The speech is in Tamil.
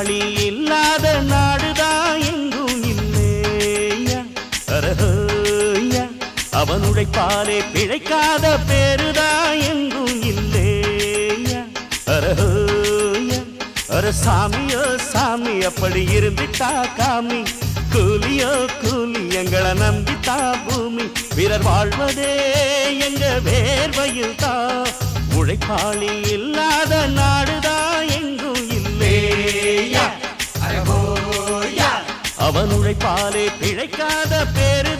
உழைப்பாளி இல்லாத நாடுதான் எங்கும் இல்லையா அரஹோயா அவன் உழைப்பாலே பிழைக்காத பேருதான் எங்கும் இல்லையா அரஹோயா அர சாமியோ சாமி அப்படி இருந்துட்டா காமி கூலியோ கூலி எங்களை நம்பித்தா பூமி வீரர் வாழ்வதே எங்க வேர்வையில் தான் உழைப்பாளி இல்லாத நாடுதான் எங்கும் இல்லையா அவன் உழைப்பாலே பிழைக்காத பேரு